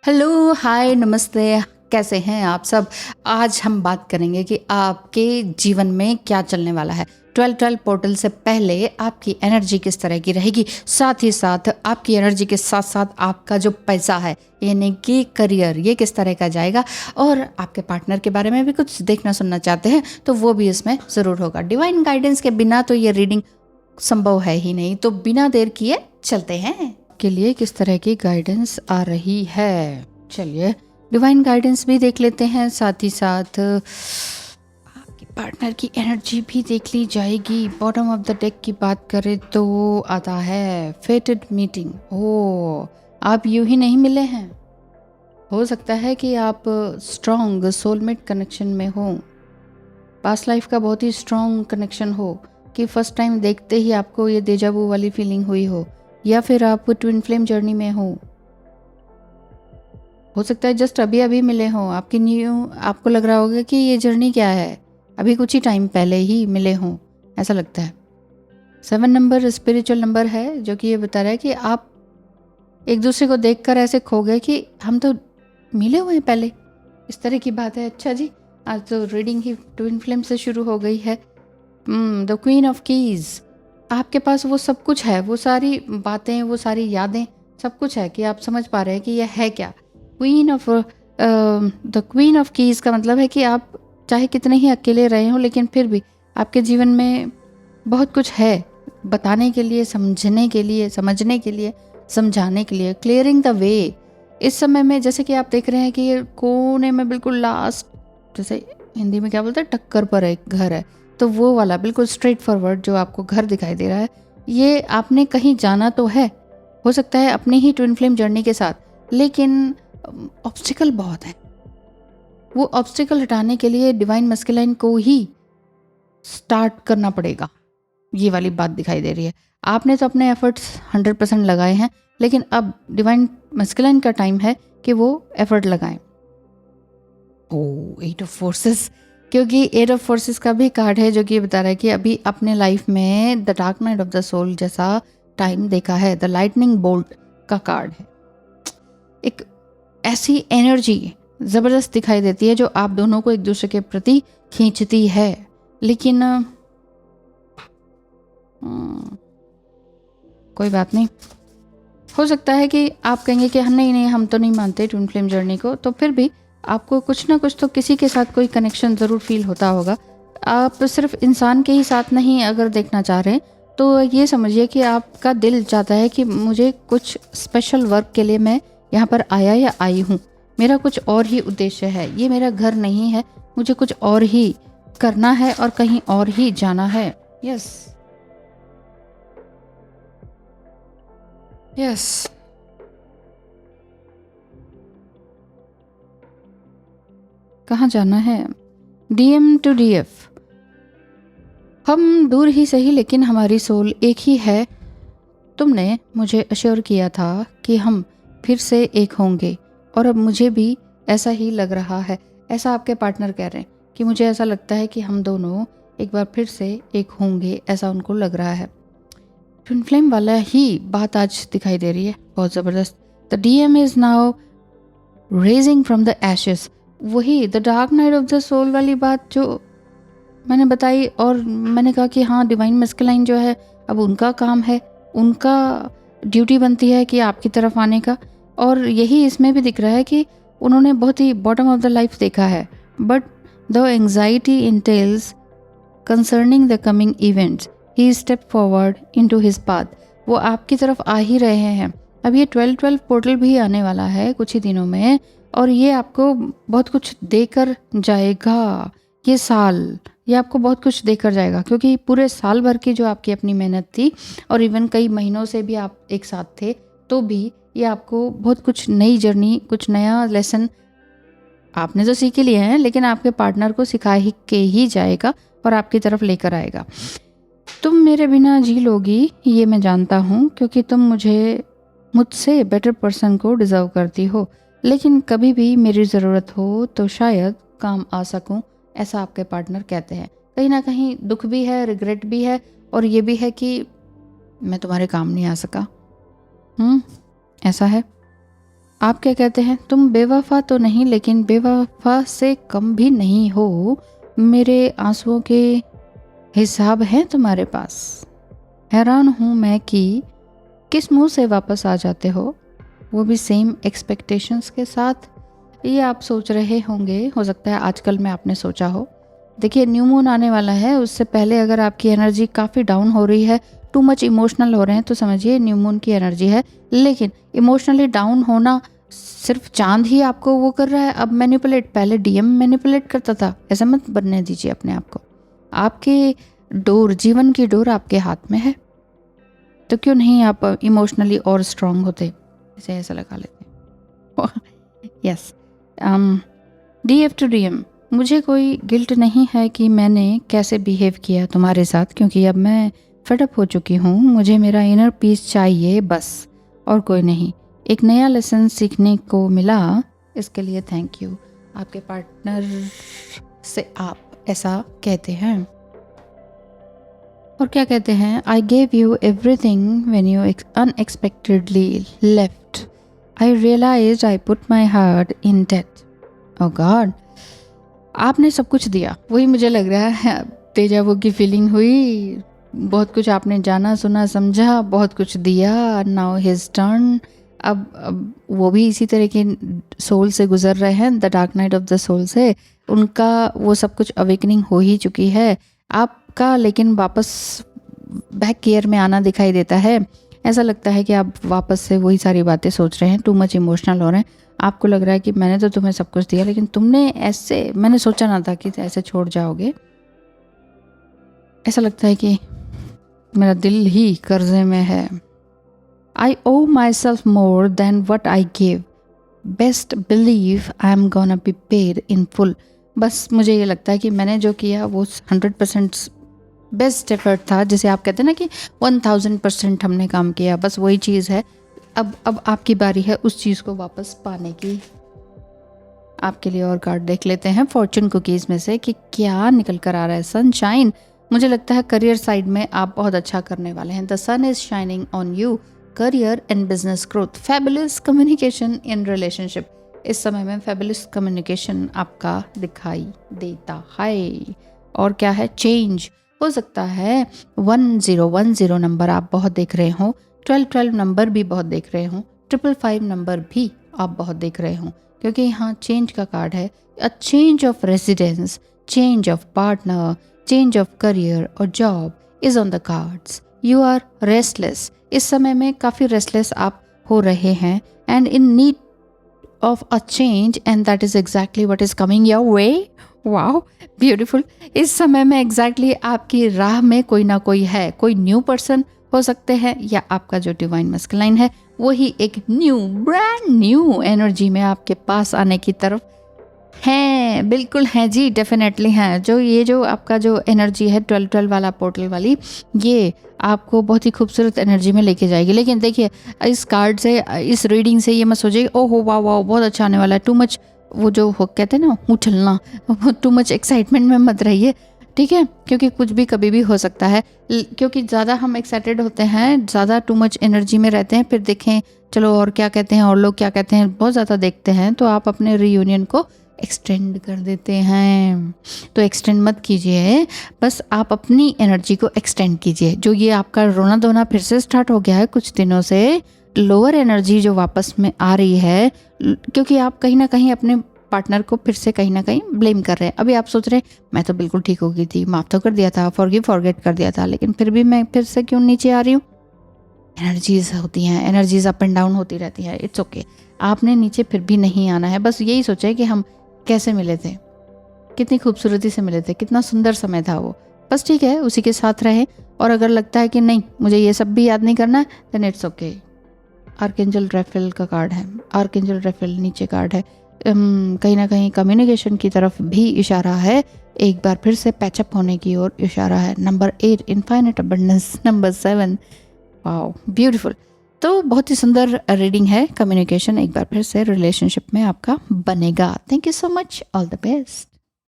Hello, हाय, नमस्ते। कैसे हैं आप सब? आज हम बात करेंगे कि आपके जीवन में क्या चलने वाला है। 12-12 पोर्टल से पहले आपकी एनर्जी किस तरह की रहेगी, साथ ही साथ आपकी एनर्जी के साथ साथ आपका जो पैसा है यानी कि करियर, ये किस तरह का जाएगा, और आपके पार्टनर के बारे में भी कुछ देखना सुनना चाहते हैं तो वो भी इसमें ज़रूर होगा। डिवाइन गाइडेंस के बिना तो ये रीडिंग संभव है ही नहीं, तो बिना देर किए चलते हैं के लिए किस तरह की गाइडेंस आ रही है। चलिए डिवाइन गाइडेंस भी देख लेते हैं, साथ ही साथ आपके पार्टनर की एनर्जी भी देख ली जाएगी। बॉटम ऑफ द डेक की बात करें तो आता है फेटेड मीटिंग। ओ, आप यूं ही नहीं मिले हैं। हो सकता है कि आप स्ट्रॉन्ग सोलमेट कनेक्शन में हो, पास्ट लाइफ का बहुत ही स्ट्रॉन्ग कनेक्शन हो कि फर्स्ट टाइम देखते ही आपको ये डेजावू वाली फीलिंग हुई हो, या फिर आप ट्विन फ्लेम जर्नी में हो सकता है जस्ट अभी अभी मिले हों, आपको लग रहा होगा कि ये जर्नी क्या है, अभी कुछ ही टाइम पहले ही मिले हों, ऐसा लगता है। 7 नंबर स्पिरिचुअल नंबर है जो कि ये बता रहा है कि आप एक दूसरे को देखकर ऐसे खो गए कि हम तो मिले हुए हैं पहले, इस तरह की बात है। अच्छा जी, आज तो रीडिंग ही ट्विन फ्लेम से शुरू हो गई है। द क्वीन ऑफ कीज, आपके पास वो सब कुछ है, वो सारी बातें, वो सारी यादें, सब कुछ है कि आप समझ पा रहे हैं कि यह है क्या। द क्वीन ऑफ कीज का मतलब है कि आप चाहे कितने ही अकेले रहे हो, लेकिन फिर भी आपके जीवन में बहुत कुछ है बताने के लिए, समझने के लिए, समझने के लिए, समझाने के लिए। क्लियरिंग द वे, इस समय में जैसे कि आप देख रहे हैं कि ये कोने में बिल्कुल लास्ट, जैसे हिंदी में क्या बोलते हैं, टक्कर पर एक घर है, तो वो वाला बिल्कुल स्ट्रेट फॉरवर्ड जो आपको घर दिखाई दे रहा है, ये आपने कहीं जाना तो है, हो सकता है अपनी ही ट्विन फ्लेम जर्नी के साथ, लेकिन ऑब्स्टिकल बहुत है। वो ऑब्स्टिकल हटाने के लिए डिवाइन मस्कुलाइन को ही स्टार्ट करना पड़ेगा, ये वाली बात दिखाई दे रही है। आपने तो अपने एफर्ट्स 100% लगाए हैं, लेकिन अब डिवाइन मस्कुलाइन का टाइम है कि वो एफर्ट लगाएं। ओह, 8 ऑफ फोर्सेस, क्योंकि 8 ऑफ फोर्सेस का भी कार्ड है जो कि ये बता रहा है कि अभी अपने लाइफ में the dark night of the soul जैसा टाइम देखा है। द लाइटनिंग बोल्ट का कार्ड है। एक ऐसी एनर्जी ज़बरदस्त दिखाई देती है जो आप दोनों को एक दूसरे के प्रति खींचती है, लेकिन कोई बात नहीं। हो सकता है कि आप कहेंगे कि नहीं, हम तो नहीं मानते ट्विन फ्लेम जर्नी को, तो फिर भी आपको कुछ ना कुछ तो किसी के साथ कोई कनेक्शन ज़रूर फील होता होगा। आप सिर्फ इंसान के ही साथ नहीं अगर देखना चाह रहे हैं, तो ये समझिए कि आपका दिल चाहता है कि मुझे कुछ स्पेशल वर्क के लिए मैं यहाँ पर आया या आई हूँ, मेरा कुछ और ही उद्देश्य है, ये मेरा घर नहीं है, मुझे कुछ और ही करना है और कहीं और ही जाना है। यस, यस, कहाँ जाना है? DM टू DF, हम दूर ही सही लेकिन हमारी सोल एक ही है। तुमने मुझे अश्योर किया था कि हम फिर से एक होंगे, और अब मुझे भी ऐसा ही लग रहा है। ऐसा आपके पार्टनर कह रहे हैं कि मुझे ऐसा लगता है कि हम दोनों एक बार फिर से एक होंगे, ऐसा उनको लग रहा है। ट्विन फ्लेम वाला ही बात आज दिखाई दे रही है, बहुत ज़बरदस्त। The DM is now rising from the ashes, वही the dark night of the soul वाली बात जो मैंने बताई, और मैंने कहा कि हाँ, डिवाइन मस्कुलाइन जो है अब उनका काम है, उनका ड्यूटी बनती है कि आपकी तरफ आने का, और यही इसमें भी दिख रहा है कि उन्होंने बहुत ही बॉटम ऑफ द लाइफ देखा है। But the anxiety entails concerning the coming events, he step forward into his path, वो आपकी तरफ आ ही रहे हैं। अब ये 12-12 पोर्टल भी आने वाला है कुछ ही दिनों में, और ये आपको बहुत कुछ देकर जाएगा। ये साल ये आपको बहुत कुछ देकर जाएगा, क्योंकि पूरे साल भर की जो आपकी अपनी मेहनत थी, और इवन कई महीनों से भी आप एक साथ थे, तो भी ये आपको बहुत कुछ नई जर्नी, कुछ नया लेसन आपने तो सीख ही लिए हैं, लेकिन आपके पार्टनर को सिखा ही के ही जाएगा और आपकी तरफ लेकर आएगा। तुम मेरे बिना जी लोगी, ये मैं जानता हूँ, क्योंकि तुम मुझसे बेटर पर्सन को डिज़र्व करती हो, लेकिन कभी भी मेरी ज़रूरत हो तो शायद काम आ सकूं, ऐसा आपके पार्टनर कहते हैं। कहीं ना कहीं दुख भी है, रिग्रेट भी है, और ये भी है कि मैं तुम्हारे काम नहीं आ सका। ऐसा है। आप क्या कहते हैं, तुम बेवफा तो नहीं लेकिन बेवफा से कम भी नहीं हो, मेरे आंसुओं के हिसाब हैं तुम्हारे पास। हैरान हूँ मैं कि किस मुंह से वापस आ जाते हो, वो भी सेम एक्सपेक्टेशंस के साथ। ये आप सोच रहे होंगे, हो सकता है आजकल में आपने सोचा हो। देखिए न्यू मून आने वाला है, उससे पहले अगर आपकी एनर्जी काफ़ी डाउन हो रही है, टू मच इमोशनल हो रहे हैं, तो समझिए न्यू मून की एनर्जी है। लेकिन इमोशनली डाउन होना सिर्फ चांद ही आपको वो कर रहा है अब मैनिपुलेट। पहले डीएम मैनिपुलेट करता था, ऐसा मत बनने दीजिए अपने आप को। आपके डोर, जीवन की डोर आपके हाथ में है, तो क्यों नहीं आप इमोशनली और स्ट्रांग होते, इसे ऐसा लगा लेते। यस, डीएफ टू डीएम, मुझे कोई गिल्ट नहीं है कि मैंने कैसे बिहेव किया तुम्हारे साथ, क्योंकि अब मैं फेडअप हो चुकी हूँ। मुझे मेरा इनर पीस चाहिए बस, और कोई नहीं। एक नया लेसन सीखने को मिला, इसके लिए थैंक यू। आपके पार्टनर से आप ऐसा कहते हैं। और क्या कहते हैं, I gave you everything when you unexpectedly left. I realised I put my heart in debt. Oh God, आपने सब कुछ दिया, वही मुझे लग रहा है तेजाबू की फीलिंग हुई। बहुत कुछ आपने जाना सुना समझा, बहुत कुछ दिया। Now his turn. अब वो भी इसी तरह के सोल से गुजर रहे हैं, the dark night of the soul से। उनका वो सब कुछ अवेकनिंग हो ही चुकी है आपका, लेकिन वापस बैक गियर में आना दिखाई देता है। ऐसा लगता है कि आप वापस से वही सारी बातें सोच रहे हैं, टू मच इमोशनल हो रहे हैं। आपको लग रहा है कि मैंने तो तुम्हें सब कुछ दिया, लेकिन तुमने ऐसे, मैंने सोचा ना था कि ऐसे छोड़ जाओगे। ऐसा लगता है कि मेरा दिल ही कर्जे में है। I owe myself more than what I give. Best believe I am gonna be paid in full. बस मुझे ये लगता है कि मैंने जो किया वो 100% बेस्ट एफर्ट था, जिसे आप कहते हैं ना कि 1000% हमने काम किया, बस वही चीज़ है। अब आपकी बारी है उस चीज़ को वापस पाने की। आपके लिए और कार्ड देख लेते हैं फॉर्चून कुकीज़ में से कि क्या निकल कर आ रहा है। सनशाइन, मुझे लगता है करियर साइड में आप बहुत अच्छा करने वाले हैं। The sun is shining on you, career and business growth. Fabulous communication in relationship, इस समय में फैबुलस कम्युनिकेशन आपका दिखाई देता है। और क्या है, चेंज हो सकता है। 1010 नंबर आप बहुत देख रहे हो, 1212 नंबर भी बहुत देख रहे हो, 555 नंबर भी आप बहुत देख रहे हो, क्योंकि यहाँ चेंज का कार्ड है। A change of residence, change of partner, change of career और job is on the cards. You are restless, इस समय में काफ़ी रेस्टलेस आप हो रहे हैं, and in need of a change, and that is exactly what is coming your way. Wow, beautiful. इस समय में एग्जैक्टली आपकी राह में कोई ना कोई है, कोई न्यू पर्सन हो सकते हैं, या आपका जो डिवाइन मस्कुलाइन है वही एक न्यू, ब्रांड न्यू एनर्जी में आपके पास आने की तरफ हैं। बिल्कुल हैं जी, डेफिनेटली हैं। जो आपका जो एनर्जी है 1212 वाला पोर्टल वाली, ये आपको बहुत ही खूबसूरत एनर्जी में लेके जाएगी। लेकिन देखिए इस कार्ड से, इस रीडिंग से ये मत सोचिए ओहो वाह वाह बहुत अच्छा आने वाला है। टू मच वो जो हो कहते हैं ना उछलना, टू मच एक्साइटमेंट में मत रहिए, ठीक है, क्योंकि कुछ भी कभी भी हो सकता है। क्योंकि ज़्यादा हम एक्साइटेड होते हैं, ज़्यादा टू मच एनर्जी में रहते हैं, फिर देखें चलो और क्या कहते हैं और लोग क्या कहते हैं, बहुत ज़्यादा देखते हैं, तो आप अपने रीयूनियन को एक्सटेंड कर देते हैं। तो एक्सटेंड मत कीजिए, बस आप अपनी एनर्जी को एक्सटेंड कीजिए। जो ये आपका रोना धोना फिर से स्टार्ट हो गया है कुछ दिनों से, लोअर एनर्जी जो वापस में आ रही है, क्योंकि आप कहीं ना कहीं अपने पार्टनर को फिर से कहीं ना कहीं ब्लेम कर रहे हैं। अभी आप सोच रहे हैं मैं तो बिल्कुल ठीक हो गई थी, माफ़ तो कर दिया था, फॉरगेट कर दिया था, लेकिन फिर भी मैं फिर से क्यों नीचे आ रही हूँ। एनर्जीज होती हैं, एनर्जीज अप एंड डाउन होती रहती है, इट्स ओके। आपने नीचे फिर भी नहीं आना है। बस यही सोचा कि हम कैसे मिले थे, कितनी खूबसूरती से मिले थे, कितना सुंदर समय था वो, बस ठीक है उसी के साथ रहें। और अगर लगता है कि नहीं मुझे ये सब भी याद नहीं करना, then it's okay. Archangel Raphael का कार्ड है, आर्कएंजल रेफेल नीचे कार्ड है, कहीं ना कहीं कम्युनिकेशन की तरफ भी इशारा है, एक बार फिर से पैचअप होने की ओर इशारा है। Number 8 infinite abundance, number 7 wow beautiful. तो बहुत ही सुंदर रीडिंग है। कम्युनिकेशन एक बार फिर से रिलेशनशिप में आपका बनेगा। Thank you so much, all the best.